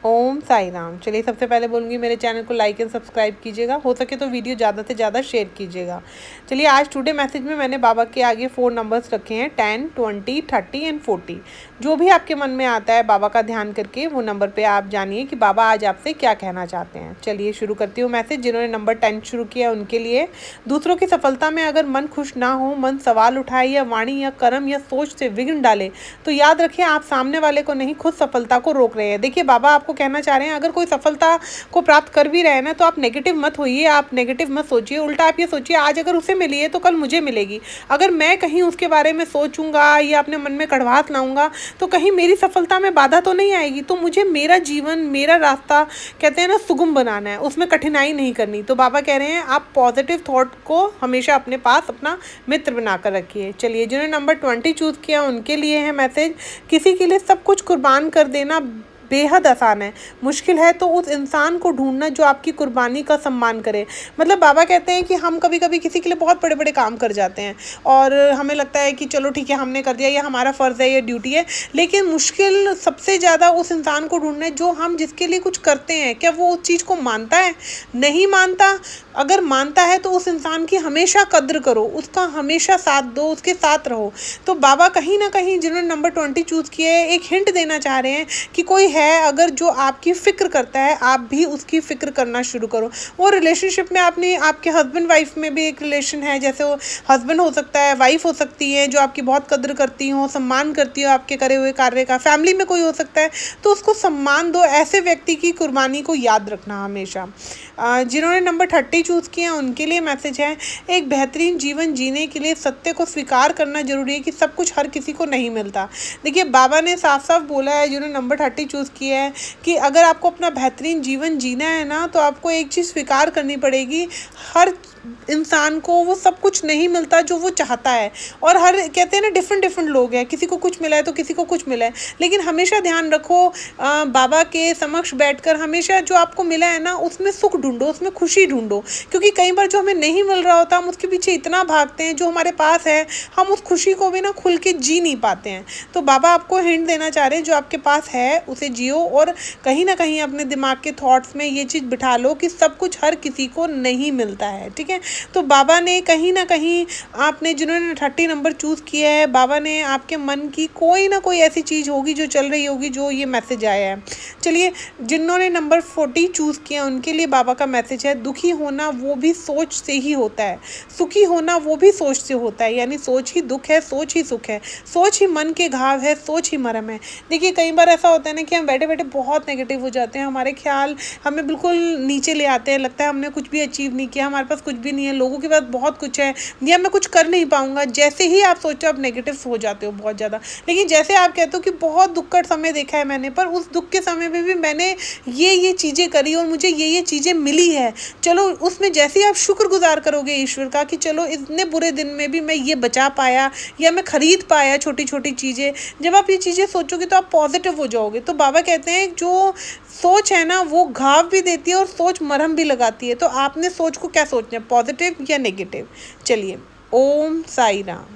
ओम साई राम। चलिए सबसे पहले बोलूँगी मेरे चैनल को लाइक एंड सब्सक्राइब कीजिएगा, हो सके तो वीडियो ज़्यादा से ज़्यादा शेयर कीजिएगा। चलिए आज टुडे मैसेज में मैंने बाबा के आगे 4 नंबर्स रखे हैं, 10, 20, 30 एंड 40। जो भी आपके मन में आता है बाबा का ध्यान करके वो नंबर पे आप जानिए कि बाबा आज आपसे क्या कहना चाहते हैं। चलिए शुरू करती हूँ मैसेज। जिन्होंने नंबर 10 शुरू किया उनके लिए, दूसरों की सफलता में अगर मन खुश ना हो, मन सवाल उठाए या वाणी या कर्म या सोच से विघ्न डाले, तो याद रखिए आप सामने वाले को नहीं, खुद सफलता को रोक रहे हैं। देखिए बाबा आपको कहना चाह रहे हैं, अगर कोई सफलता को प्राप्त कर भी रहे हैं ना, तो आप नेगेटिव मत होइए, आप नेगेटिव मत सोचिए। उल्टा आप ये सोचिए आज अगर उसे मिली है तो कल मुझे मिलेगी। अगर मैं कहीं उसके बारे में सोचूंगा या अपने मन में कड़वाहट लाऊंगा तो कहीं मेरी सफलता में बाधा तो नहीं आएगी। तो मुझे मेरा जीवन, मेरा रास्ता कहते हैं ना सुगम बनाना है, उसमें कठिनाई नहीं करनी। तो बाबा कह रहे हैं आप पॉजिटिव थॉट को हमेशा अपने पास अपना मित्र बनाकर रखिए। चलिए जिन्होंने नंबर 20 चूज़ किया उनके लिए है मैसेज, किसी के लिए सब कुछ कुर्बान कर देना बेहद आसान है, मुश्किल है तो उस इंसान को ढूंढना जो आपकी कुर्बानी का सम्मान करे। मतलब बाबा कहते हैं कि हम कभी कभी किसी के लिए बहुत बड़े बड़े काम कर जाते हैं और हमें लगता है कि चलो ठीक है हमने कर दिया, ये हमारा फ़र्ज़ है, ये ड्यूटी है। लेकिन मुश्किल सबसे ज़्यादा उस इंसान को ढूंढना है जो हम जिसके लिए कुछ करते हैं, क्या वो उस चीज़ को मानता है? नहीं मानता। अगर मानता है तो उस इंसान की हमेशा कद्र करो, उसका हमेशा साथ दो, उसके साथ रहो। तो बाबा कहीं ना कहीं जिन्होंने नंबर 20 चूज़ किया है एक हिंट देना चाह रहे हैं कि कोई है अगर जो आपकी फ़िक्र करता है, आप भी उसकी फ़िक्र करना शुरू करो। वो रिलेशनशिप में आपने आपके हस्बैंड वाइफ में भी एक रिलेशन है, जैसे वो हस्बैंड हो सकता है, वाइफ हो सकती है जो आपकी बहुत कद्र करती हो, सम्मान करती हो आपके करे हुए कार्य का। फैमिली में कोई हो सकता है तो उसको सम्मान दो। ऐसे व्यक्ति की कुर्बानी को याद रखना हमेशा। जिन्होंने नंबर 30 चूज़ किया उनके लिए मैसेज है, एक बेहतरीन जीवन जीने के लिए सत्य को स्वीकार करना जरूरी है कि सब कुछ हर किसी को नहीं मिलता। देखिए बाबा ने साफ साफ बोला है जिन्होंने नंबर 30 चूज़ किया है कि अगर आपको अपना बेहतरीन जीवन जीना है ना, तो आपको एक चीज़ स्वीकार करनी पड़ेगी, हर इंसान को वो सब कुछ नहीं मिलता जो वो चाहता है। और हर कहते हैं ना डिफरेंट डिफरेंट लोग हैं, किसी को कुछ मिला है तो किसी को कुछ मिला है। लेकिन हमेशा ध्यान रखो, बाबा के समक्ष बैठकर हमेशा जो आपको मिला है ना उसमें सुख ढूंढो, उसमें खुशी ढूंढो। क्योंकि कई बार जो हमें नहीं मिल रहा होता हम उसके पीछे इतना भागते हैं, जो हमारे पास है हम उस खुशी को भी ना खुल के जी नहीं पाते हैं। तो बाबा आपको हिंट देना चाह रहे हैं जो आपके पास है उसे जियो, और कहीं ना कहीं अपने दिमाग के थॉट्स में ये चीज़ बिठा लो कि सब कुछ हर किसी को नहीं मिलता है। ठीक है। तो बाबा ने कहीं ना कहीं, आपने जिन्होंने 30 नंबर चूज़ किया है, बाबा ने आपके मन की कोई ना कोई ऐसी चीज़ होगी जो चल रही होगी जो ये मैसेज आया है। चलिए जिन्होंने नंबर 40 चूज़ किया उनके लिए बाबा का मैसेज है, दुखी होना वो भी सोच से ही होता है, सुखी होना वो भी सोच से होता है। यानी सोच ही दुख है, सोच ही सुख है, सोच ही मन के घाव है, सोच ही मरहम है। देखिए कई बार ऐसा होता है ना कि हम बैठे बैठे बहुत नेगेटिव हो जाते हैं, हमारे ख्याल हमें बिल्कुल नीचे ले आते हैं, लगता है हमने कुछ भी अचीव नहीं किया, हमारे पास कुछ भी नहीं है, लोगों के पास बहुत कुछ है, या मैं कुछ कर नहीं पाऊंगा। जैसे ही आप सोचो आप नेगेटिव हो जाते हो बहुत ज़्यादा। लेकिन जैसे आप कहते हो कि बहुत दुख का समय देखा है मैंने, पर उस दुख के समय में भी मैंने ये चीज़ें करी और मुझे ये चीज़ें मिली है, चलो उसमें जैसे ही आप शुक्रगुजार करोगे ईश्वर का कि चलो इतने बुरे दिन में भी मैं ये बचा पाया या मैं खरीद पाया छोटी छोटी चीज़ें, जब आप ये चीज़ें सोचोगे तो आप पॉजिटिव हो जाओगे। तो बाबा कहते हैं जो सोच है ना वो घाव भी देती है और सोच मरहम भी लगाती है। तो आपने सोच को क्या सोचना है, पॉजिटिव या नेगेटिव? चलिए ओम साई राम।